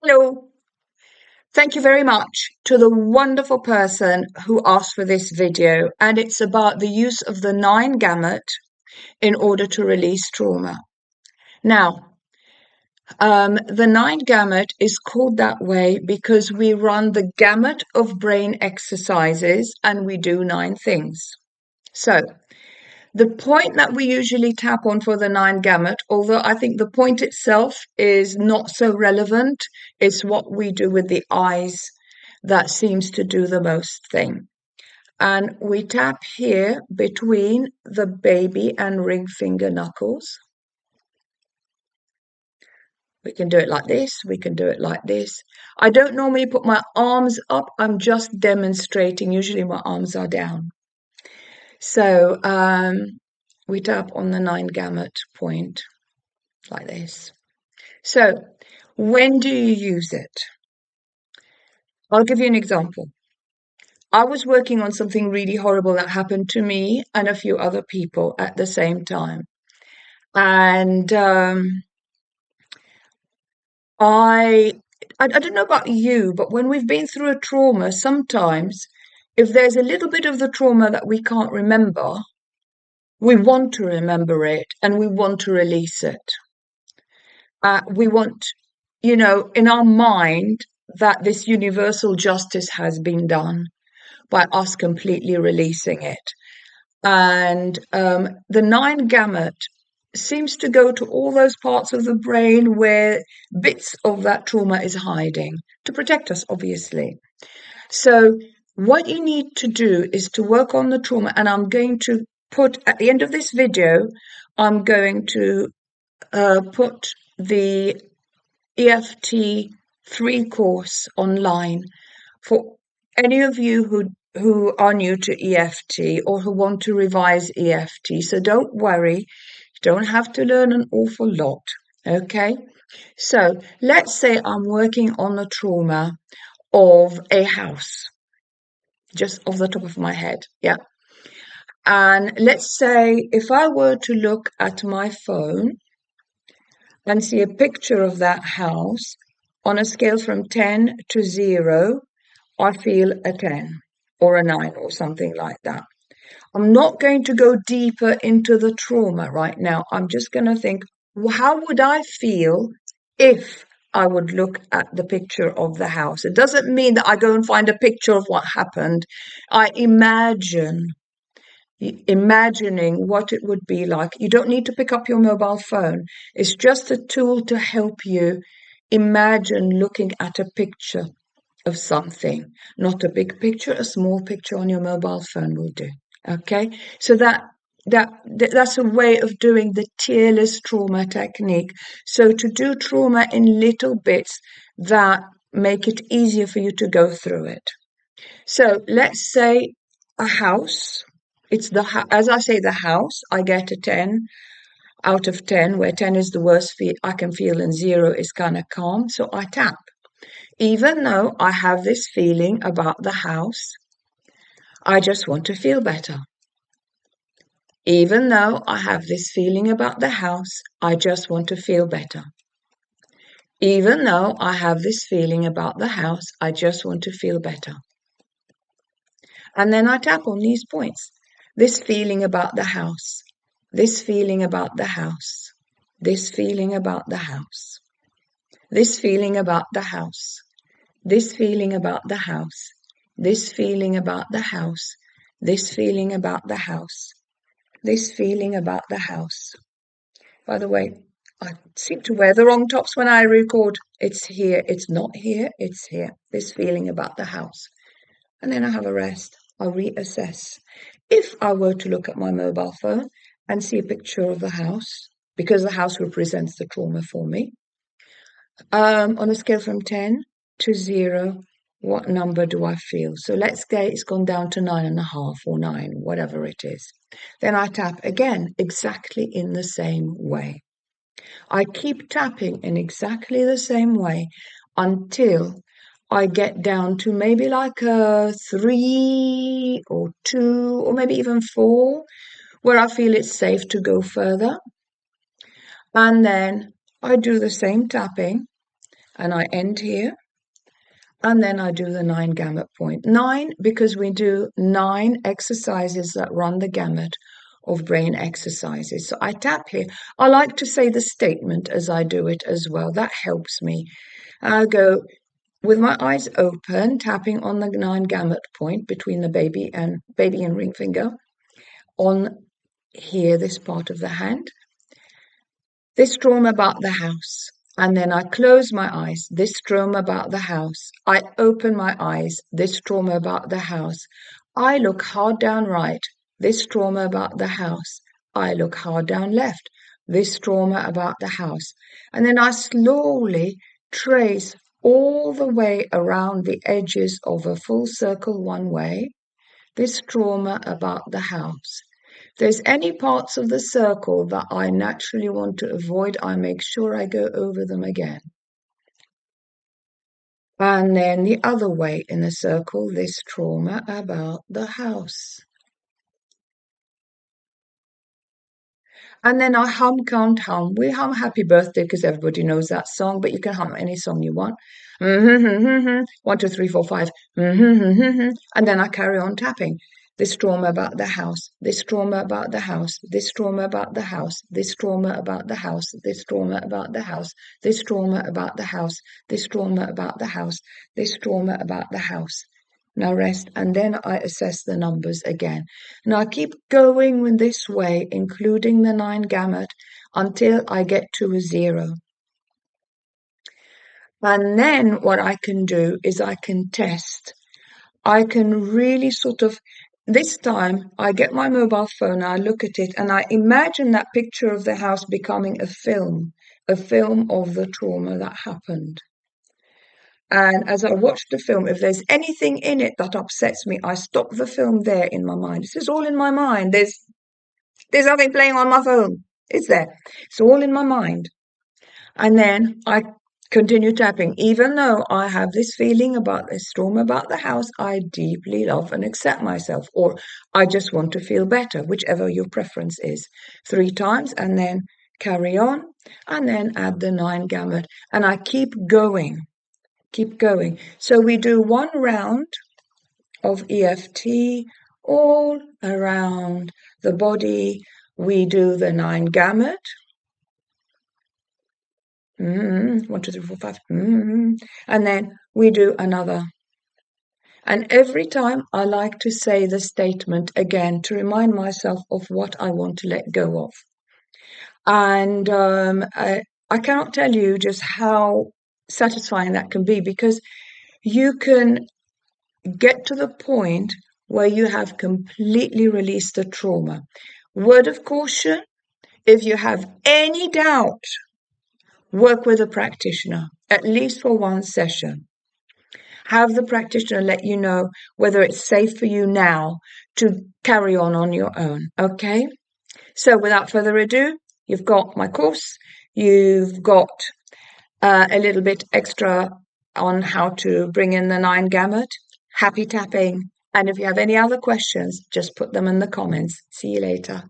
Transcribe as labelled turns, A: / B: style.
A: Hello. Thank you very much to the wonderful person who asked for this video, and it's about the use of the 9 gamut in order to release trauma. Now, the 9 gamut is called that way because we run the gamut of brain exercises and we do 9 things. So, the point that we usually tap on for the 9 gamut, although I think the point itself is not so relevant, is what we do with the eyes that seems to do the most thing. And we tap here between the baby and ring finger knuckles. We can do it like this, we can do it like this. I don't normally put my arms up, I'm just demonstrating. Usually my arms are down. So we tap on the 9 gamut point like this. So when do you use it? I'll give you an example. I was working on something really horrible that happened to me and a few other people at the same time. And I don't know about you, but when we've been through a trauma, sometimes if there's a little bit of the trauma that we can't remember, we want to remember it and we want to release it. We want, in our mind that this universal justice has been done by us completely releasing it. And the 9 gamut seems to go to all those parts of the brain where bits of that trauma is hiding to protect us, obviously. So what you need to do is to work on the trauma, and I'm going to put, at the end of this video, I'm going to put the EFT 3 course online for any of you who are new to EFT or who want to revise EFT. So don't worry, you don't have to learn an awful lot, okay? So let's say I'm working on the trauma of a house, just off the top of my head, yeah? And let's say if I were to look at my phone and see a picture of that house on a scale from 10 to 0, I feel a 10 or a 9 or something like that. I'm not going to go deeper into the trauma right now. I'm just going to think, how would I feel if I would look at the picture of the house? It doesn't mean that I go and find a picture of what happened. I imagining what it would be like. You don't need to pick up your mobile phone. It's just a tool to help you imagine looking at a picture of something, not a big picture, a small picture on your mobile phone will do. Okay, so that's a way of doing the tierless trauma technique. So to do trauma in little bits that make it easier for you to go through it. So let's say a house. It's as I say, the house. I get a 10 out of 10, where 10 is the worst I can feel and 0 is kind of calm. So I tap. Even though I have this feeling about the house, I just want to feel better. Even though I have this feeling about the house, I just want to feel better. Even though I have this feeling about the house, I just want to feel better. And then I tap on these points. This feeling about the house, this feeling about the house, this feeling about the house, this feeling about the house, this feeling about the house, this feeling about the house, this feeling about the house, this feeling about the house. By the way, I seem to wear the wrong tops when I record. It's here, it's not here, it's here. This feeling about the house. And then I have a rest. I'll reassess. If I were to look at my mobile phone and see a picture of the house, because the house represents the trauma for me, on a scale from 10 to 0, what number do I feel? So let's say it's gone down to 9.5 or 9, whatever it is. Then I tap again, exactly in the same way. I keep tapping in exactly the same way until I get down to maybe like a 3 or 2 or maybe even 4, where I feel it's safe to go further. And then I do the same tapping and I end here. And then I do the 9 gamut point. 9, because we do 9 exercises that run the gamut of brain exercises. So I tap here. I like to say the statement as I do it as well. That helps me. I go with my eyes open, tapping on the 9 gamut point between the baby and ring finger on here, this part of the hand. This drum about the house. And then I close my eyes. This drum about the house. I open my eyes. This trauma about the house. I look hard down right. This trauma about the house. I look hard down left. This trauma about the house. And then I slowly trace all the way around the edges of a full circle one way. This trauma about the house. If there's any parts of the circle that I naturally want to avoid, I make sure I go over them again. And then the other way in the circle, this trauma about the house. And then I hum, can't hum. We hum Happy Birthday because everybody knows that song, but you can hum any song you want. 1, 2, 3, 4, 5. And then I carry on tapping. This trauma about the house, this trauma about the house, this trauma about the house, this trauma about the house, this trauma about the house, this trauma about the house, this trauma about the house, this trauma about the house. Now rest, and then I assess the numbers again. And I keep going in this way, including the 9 gamut, until I get to a 0. And then what I can do is I can test. I can really this time I get my mobile phone, I look at it, and I imagine that picture of the house becoming a film of the trauma that happened. And as I watch the film, if there's anything in it that upsets me, I stop the film there in my mind. This is all in my mind. There's nothing playing on my phone. It's there. It's all in my mind. And then I continue tapping. Even though I have this feeling about this trauma about the house, I deeply love and accept myself. Or I just want to feel better, whichever your preference is. 3 times and then carry on. And then add the 9 gamut. And I keep going. Keep going. So we do 1 round of EFT all around the body. We do the 9 gamut. 1, 2, 3, 4, 5. And then we do another. And every time I like to say the statement again to remind myself of what I want to let go of. And I cannot tell you just how satisfying that can be, because you can get to the point where you have completely released the trauma. Word of caution, if you have any doubt, work with a practitioner, at least for 1 session. Have the practitioner let you know whether it's safe for you now to carry on your own, okay? So without further ado, you've got my course, you've got a little bit extra on how to bring in the 9 gamut. Happy tapping. And if you have any other questions, just put them in the comments. See you later.